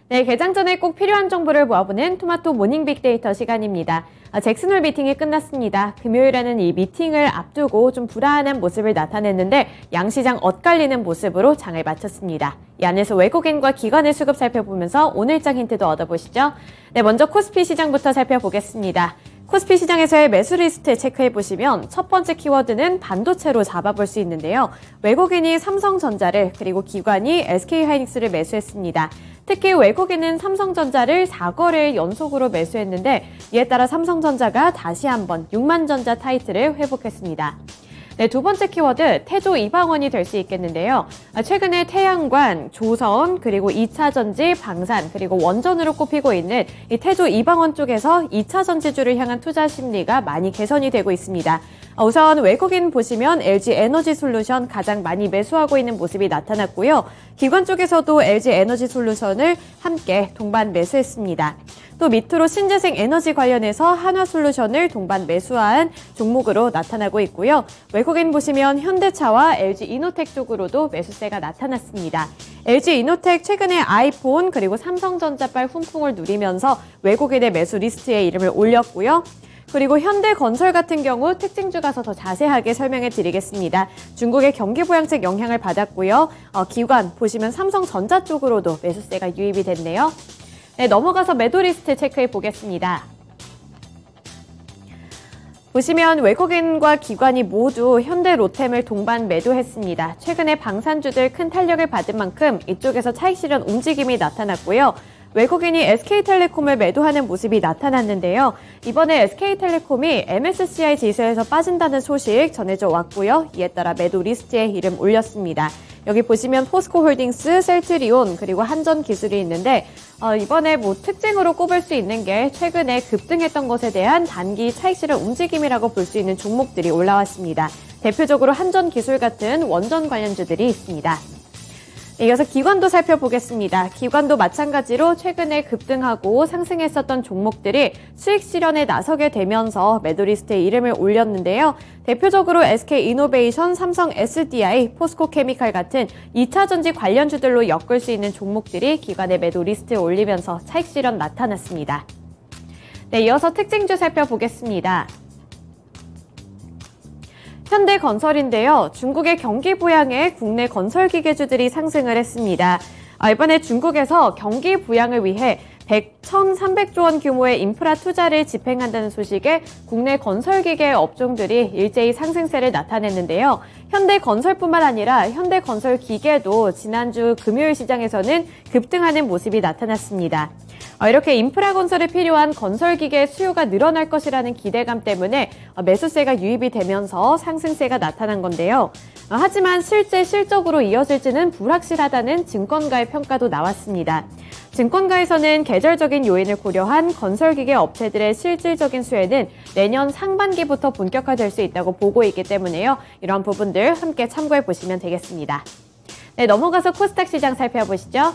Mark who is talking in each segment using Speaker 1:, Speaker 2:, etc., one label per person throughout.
Speaker 1: 네, 개장 전에 꼭 필요한 정보를 모아보는 토마토 모닝 빅데이터 시간입니다. 잭슨홀 미팅이 끝났습니다. 금요일에는 이 미팅을 앞두고 좀 불안한 모습을 나타냈는데 양시장 엇갈리는 모습으로 장을 마쳤습니다. 이 안에서 외국인과 기관의 수급 살펴보면서 오늘장 힌트도 얻어보시죠. 네, 먼저 코스피 시장부터 살펴보겠습니다. 코스피 시장에서의 매수 리스트 체크해보시면 첫 번째 키워드는 반도체로 잡아볼 수 있는데요. 외국인이 삼성전자를 그리고 기관이 SK하이닉스를 매수했습니다. 특히 외국인은 삼성전자를 4거래일 연속으로 매수했는데 이에 따라 삼성전자가 다시 한번 6만전자 타이틀을 회복했습니다. 네, 두 번째 키워드 태조 이방원이 될 수 있겠는데요. 최근에 태양광, 조선, 그리고 2차전지, 방산, 그리고 원전으로 꼽히고 있는 이 태조 이방원 쪽에서 2차전지주를 향한 투자 심리가 많이 개선이 되고 있습니다. 우선 외국인 보시면 LG 에너지 솔루션 가장 많이 매수하고 있는 모습이 나타났고요. 기관 쪽에서도 LG 에너지 솔루션을 함께 동반 매수했습니다. 또 밑으로 신재생 에너지 관련해서 한화솔루션을 동반 매수한 종목으로 나타나고 있고요. 외국인 보시면 현대차와 LG이노텍 쪽으로도 매수세가 나타났습니다. LG이노텍 최근에 아이폰 그리고 삼성전자발 훈풍을 누리면서 외국인의 매수 리스트에 이름을 올렸고요. 그리고 현대건설 같은 경우 특징주 가서 더 자세하게 설명해 드리겠습니다. 중국의 경기 부양책 영향을 받았고요. 기관 보시면 삼성전자 쪽으로도 매수세가 유입이 됐네요. 네, 넘어가서 매도 리스트 체크해 보겠습니다. 보시면 외국인과 기관이 모두 현대로템을 동반 매도했습니다. 최근에 방산주들 큰 탄력을 받은 만큼 이쪽에서 차익 실현 움직임이 나타났고요. 외국인이 SK텔레콤을 매도하는 모습이 나타났는데요. 이번에 SK텔레콤이 MSCI 지수에서 빠진다는 소식 전해져 왔고요. 이에 따라 매도 리스트에 이름 올렸습니다. 여기 보시면 포스코홀딩스, 셀트리온, 그리고 한전기술이 있는데 이번에 특징으로 꼽을 수 있는 게 최근에 급등했던 것에 대한 단기 차익 실현 움직임이라고 볼 수 있는 종목들이 올라왔습니다. 대표적으로 한전기술 같은 원전 관련주들이 있습니다. 이어서 기관도 살펴보겠습니다. 기관도 마찬가지로 최근에 급등하고 상승했었던 종목들이 수익 실현에 나서게 되면서 매도 리스트에 이름을 올렸는데요. 대표적으로 SK이노베이션, 삼성 SDI, 포스코케미칼 같은 2차전지 관련주들로 엮을 수 있는 종목들이 기관의 매도 리스트에 올리면서 차익 실현 나타났습니다. 네, 이어서 특징주 살펴보겠습니다. 현대건설인데요. 중국의 경기 부양에 국내 건설기계주들이 상승을 했습니다. 이번에 중국에서 경기 부양을 위해 1,300조 원 규모의 인프라 투자를 집행한다는 소식에 국내 건설기계 업종들이 일제히 상승세를 나타냈는데요. 현대건설뿐만 아니라 현대건설기계도 지난주 금요일 시장에서는 급등하는 모습이 나타났습니다. 이렇게 인프라 건설에 필요한 건설기계 수요가 늘어날 것이라는 기대감 때문에 매수세가 유입이 되면서 상승세가 나타난 건데요. 하지만 실제 실적으로 이어질지는 불확실하다는 증권가의 평가도 나왔습니다. 증권가에서는 계절적인 요인을 고려한 건설기계 업체들의 실질적인 수혜는 내년 상반기부터 본격화될 수 있다고 보고 있기 때문에요. 이런 부분들 함께 참고해 보시면 되겠습니다. 네, 넘어가서 코스닥 시장 살펴보시죠.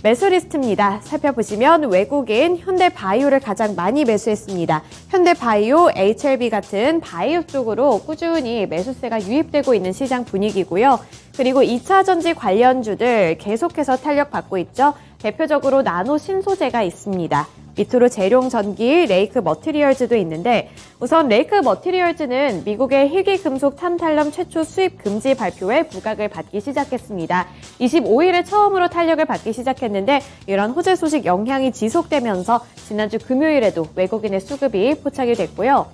Speaker 1: 매수 리스트입니다. 살펴보시면 외국인 현대바이오를 가장 많이 매수했습니다. 현대바이오, HLB 같은 바이오 쪽으로 꾸준히 매수세가 유입되고 있는 시장 분위기고요. 그리고 2차전지 관련주들 계속해서 탄력받고 있죠. 대표적으로 나노 신소재가 있습니다. 밑으로 재룡전기, 레이크 머티리얼즈도 있는데 우선 레이크 머티리얼즈는 미국의 희귀금속 탄탈륨 최초 수입 금지 발표에 부각을 받기 시작했습니다. 25일에 처음으로 탄력을 받기 시작했는데 이런 호재 소식 영향이 지속되면서 지난주 금요일에도 외국인의 수급이 포착이 됐고요.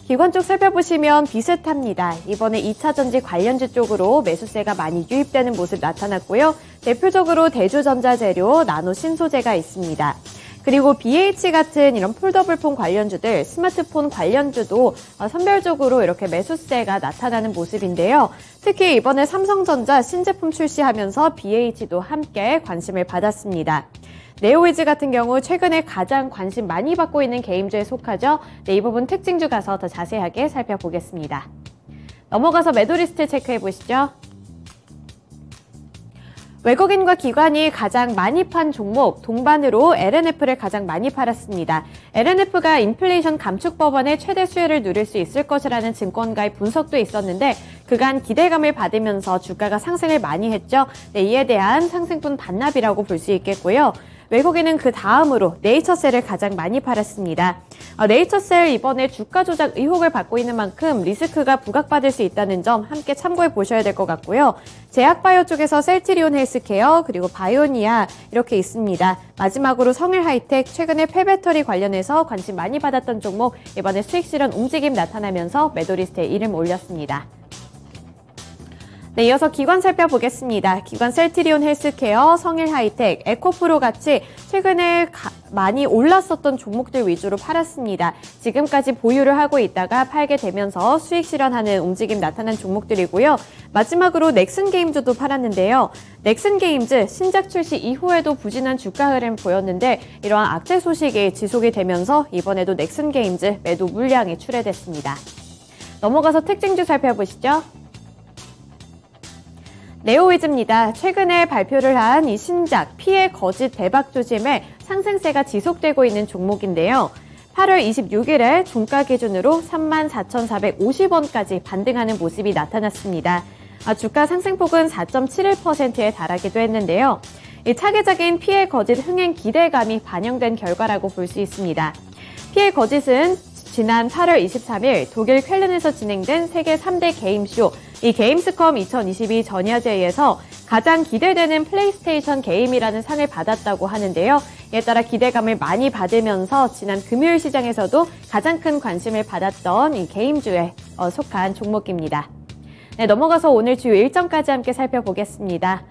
Speaker 1: 기관 쪽 살펴보시면 비슷합니다. 이번에 2차전지 관련주 쪽으로 매수세가 많이 유입되는 모습 나타났고요. 대표적으로 대주전자재료, 나노 신소재가 있습니다. 그리고 BH 같은 이런 폴더블폰 관련주들, 스마트폰 관련주도 선별적으로 이렇게 매수세가 나타나는 모습인데요. 특히 이번에 삼성전자 신제품 출시하면서 BH도 함께 관심을 받았습니다. 네오위즈 같은 경우 최근에 가장 관심 많이 받고 있는 게임주에 속하죠. 네, 이 부분 특징주 가서 더 자세하게 살펴보겠습니다. 넘어가서 매도 리스트 체크해 보시죠. 외국인과 기관이 가장 많이 판 종목 동반으로 LNF를 가장 많이 팔았습니다. LNF가 인플레이션 감축 법안의 최대 수혜를 누릴 수 있을 것이라는 증권가의 분석도 있었는데 그간 기대감을 받으면서 주가가 상승을 많이 했죠. 네, 이에 대한 상승분 반납이라고 볼 수 있겠고요. 외국인은 그 다음으로 네이처셀을 가장 많이 팔았습니다. 네이처셀 이번에 주가 조작 의혹을 받고 있는 만큼 리스크가 부각받을 수 있다는 점 함께 참고해 보셔야 될 것 같고요. 제약바이오 쪽에서 셀트리온 헬스케어 그리고 바이오니아 이렇게 있습니다. 마지막으로 성일하이텍 최근에 폐배터리 관련해서 관심 많이 받았던 종목 이번에 수익 실현 움직임 나타나면서 매도 리스트에 이름 올렸습니다. 네, 이어서 기관 살펴보겠습니다. 기관 셀트리온 헬스케어, 성일하이텍, 에코프로 같이 최근에 많이 올랐었던 종목들 위주로 팔았습니다. 지금까지 보유를 하고 있다가 팔게 되면서 수익 실현하는 움직임 나타난 종목들이고요. 마지막으로 넥슨게임즈도 팔았는데요. 넥슨게임즈 신작 출시 이후에도 부진한 주가 흐름 보였는데 이러한 악재 소식이 지속이 되면서 이번에도 넥슨게임즈 매도 물량이 출회됐습니다. 넘어가서 특징주 살펴보시죠. 네오위즈입니다. 최근에 발표를 한 이 신작 피해 거짓 대박 조짐에 상승세가 지속되고 있는 종목인데요. 8월 26일에 종가 기준으로 34,450원까지 반등하는 모습이 나타났습니다. 주가 상승폭은 4.71%에 달하기도 했는데요. 이 차기적인 피해 거짓 흥행 기대감이 반영된 결과라고 볼 수 있습니다. 피해 거짓은 지난 8월 23일 독일 쾰른에서 진행된 세계 3대 게임쇼 이 게임스컴 2022 전야제에서 가장 기대되는 플레이스테이션 게임이라는 상을 받았다고 하는데요. 이에 따라 기대감을 많이 받으면서 지난 금요일 시장에서도 가장 큰 관심을 받았던 이 게임주에 속한 종목입니다. 네, 넘어가서 오늘 주요 일정까지 함께 살펴보겠습니다.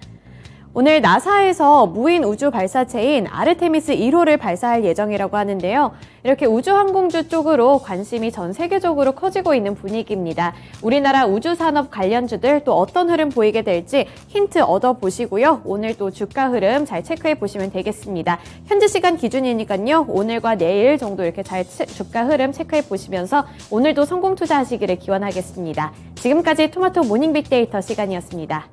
Speaker 1: 오늘 나사에서 무인 우주 발사체인 아르테미스 1호를 발사할 예정이라고 하는데요. 이렇게 우주항공주 쪽으로 관심이 전 세계적으로 커지고 있는 분위기입니다. 우리나라 우주산업 관련주들 또 어떤 흐름 보이게 될지 힌트 얻어보시고요. 오늘 또 주가 흐름 잘 체크해 보시면 되겠습니다. 현지 시간 기준이니까요. 오늘과 내일 정도 이렇게 잘 주가 흐름 체크해 보시면서 오늘도 성공 투자하시기를 기원하겠습니다. 지금까지 토마토 모닝 빅데이터 시간이었습니다.